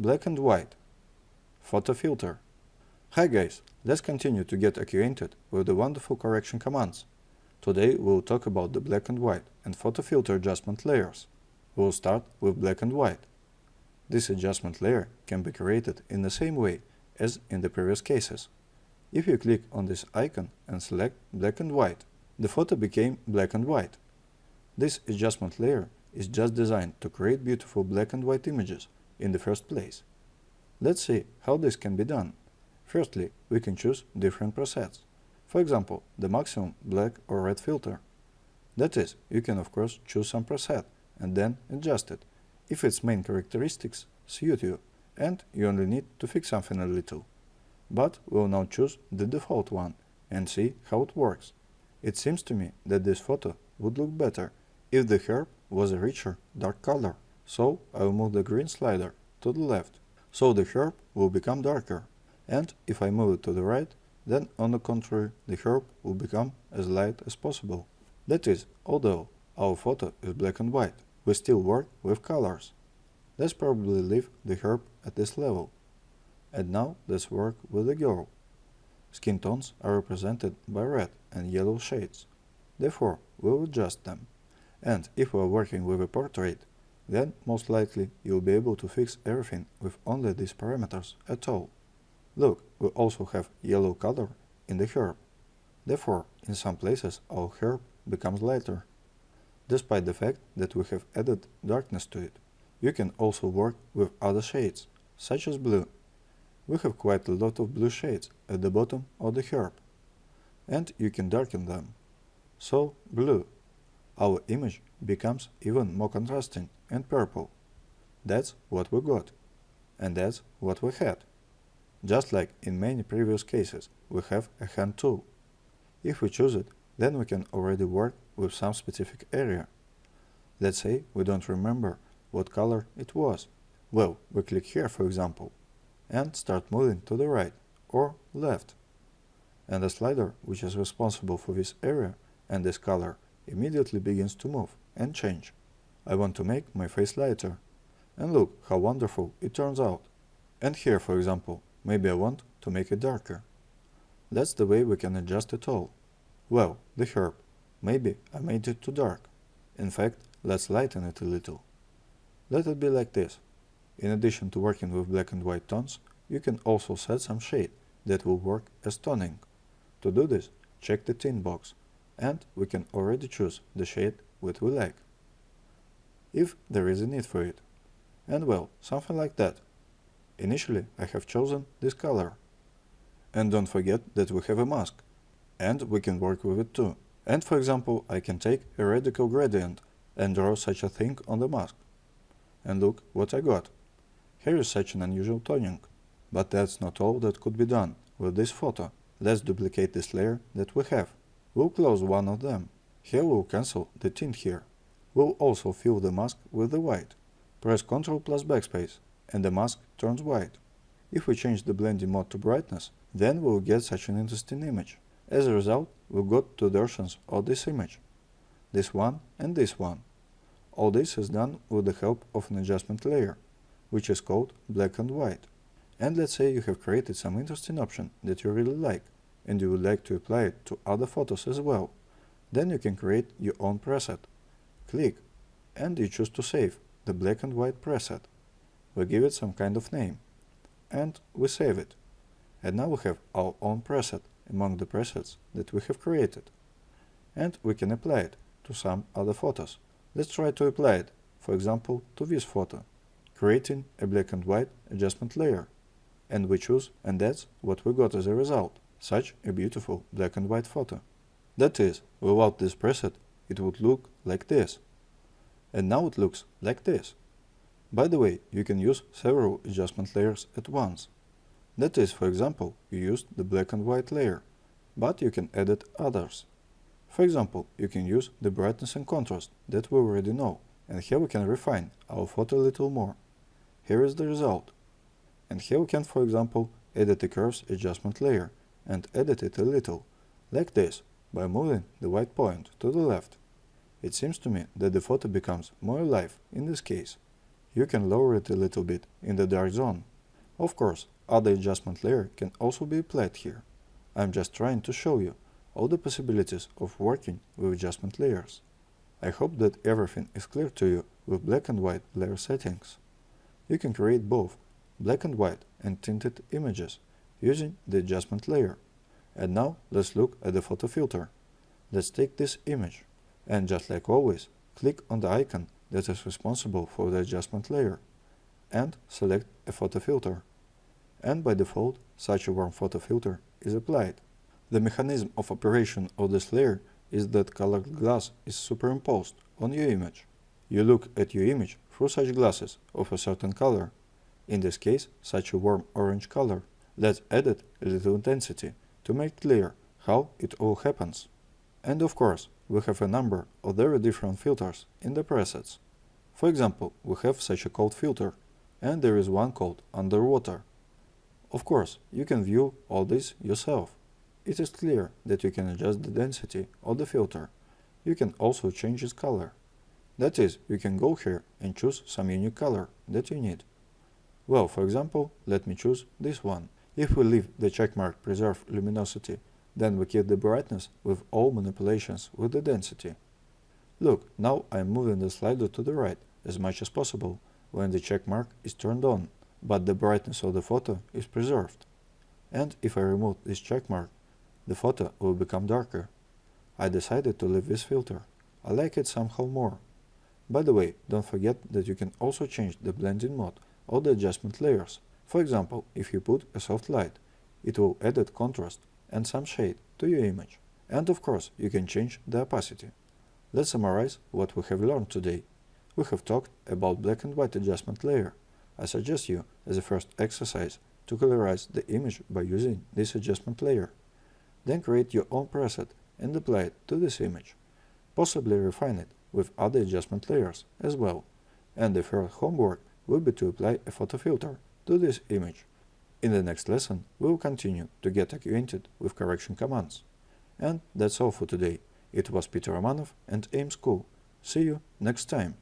black and white. Photo filter. Hi guys, let's continue to get acquainted with the wonderful correction commands. Today we'll talk about the black and white and photo filter adjustment layers. We'll start with black and white. This adjustment layer can be created in the same way as in the previous cases. If you click on this icon and select black and white, the photo became black and white. This adjustment layer is just designed to create beautiful black and white images in the first place. Let's see how this can be done. Firstly, we can choose different presets. For example, the maximum black or red filter. That is, you can of course choose some preset and then adjust it if its main characteristics suit you and you only need to fix something a little. But we'll now choose the default one and see how it works. It seems to me that this photo would look better if the herb was a richer, dark color, so I will move the green slider to the left, so the herb will become darker, and if I move it to the right, then on the contrary, the herb will become as light as possible. That is, although our photo is black and white, we still work with colors. Let's probably leave the herb at this level. And now let's work with the girl. Skin tones are represented by red and yellow shades. Therefore, we'll adjust them. And if we are working with a portrait, then most likely you'll be able to fix everything with only these parameters at all. Look, we also have yellow color in the herb. Therefore, in some places our herb becomes lighter. Despite the fact that we have added darkness to it, you can also work with other shades, such as blue. We have quite a lot of blue shades at the bottom of the herb, and you can darken them. So, blue. Our image becomes even more contrasting and purple. That's what we got. And that's what we had. Just like in many previous cases, we have a hand tool. If we choose it, then we can already work with some specific area. Let's say we don't remember what color it was. Well, we click here, for example, and start moving to the right or left. And the slider, which is responsible for this area and this color, immediately begins to move and change. I want to make my face lighter. And look how wonderful it turns out. And here, for example, maybe I want to make it darker. That's the way we can adjust it all. Well, the herb. Maybe I made it too dark. In fact, let's lighten it a little. Let it be like this. In addition to working with black and white tones, you can also set some shade that will work as toning. To do this, check the tint box, and we can already choose the shade that we like, if there is a need for it. And well, something like that. Initially, I have chosen this color. And don't forget that we have a mask, and we can work with it too. And for example, I can take a radical gradient and draw such a thing on the mask. And look what I got. Here is such an unusual toning. But that's not all that could be done with this photo. Let's duplicate this layer that we have. We'll close one of them. Here we'll cancel the tint here. We'll also fill the mask with the white. Press Ctrl plus Backspace and the mask turns white. If we change the blending mode to brightness, then we'll get such an interesting image. As a result, we got two versions of this image. This one and this one. All this is done with the help of an adjustment layer, which is called black and white. And let's say you have created some interesting option that you really like, and you would like to apply it to other photos as well. Then you can create your own preset. Click, and you choose to save the black and white preset. We give it some kind of name, and we save it. And now we have our own preset among the presets that we have created. And we can apply it to some other photos. Let's try to apply it, for example, to this photo, creating a black and white adjustment layer. And we choose, and that's what we got as a result, such a beautiful black and white photo. That is, without this preset, it would look like this. And now it looks like this. By the way, you can use several adjustment layers at once. That is, for example, you used the black and white layer, but you can edit others. For example, you can use the brightness and contrast that we already know, and here we can refine our photo a little more. Here is the result. And here we can, for example, edit the curves adjustment layer and edit it a little, like this, by moving the white point to the left. It seems to me that the photo becomes more alive in this case. You can lower it a little bit in the dark zone. Of course, other adjustment layer can also be applied here. I'm just trying to show you all the possibilities of working with adjustment layers. I hope that everything is clear to you with black and white layer settings. You can create both black and white and tinted images using the adjustment layer. And now let's look at the photo filter. Let's take this image and, just like always, click on the icon that is responsible for the adjustment layer and select a photo filter. And by default, such a warm photo filter is applied. The mechanism of operation of this layer is that colored glass is superimposed on your image. You look at your image through such glasses of a certain color, in this case such a warm orange color. Let's add it a little intensity to make clear how it all happens. And of course, we have a number of very different filters in the presets. For example, we have such a cold filter, and there is one called underwater. Of course, you can view all this yourself. It is clear that you can adjust the density of the filter. You can also change its color. That is, you can go here and choose some unique color that you need. Well, for example, let me choose this one. If we leave the checkmark preserve luminosity, then we keep the brightness with all manipulations with the density. Look, now I am moving the slider to the right as much as possible when the checkmark is turned on, but the brightness of the photo is preserved. And if I remove this checkmark, the photo will become darker. I decided to leave this filter. I like it somehow more. By the way, don't forget that you can also change the blending mode or the adjustment layers. For example, if you put a soft light, it will add contrast and some shade to your image. And of course, you can change the opacity. Let's summarize what we have learned today. We have talked about black and white adjustment layer. I suggest you, as a first exercise, to colorize the image by using this adjustment layer. Then create your own preset and apply it to this image. Possibly refine it with other adjustment layers as well. And the third homework will be to apply a photo filter to this image. In the next lesson, we will continue to get acquainted with correction commands. And that's all for today. It was Peter Romanov and AIM School. See you next time.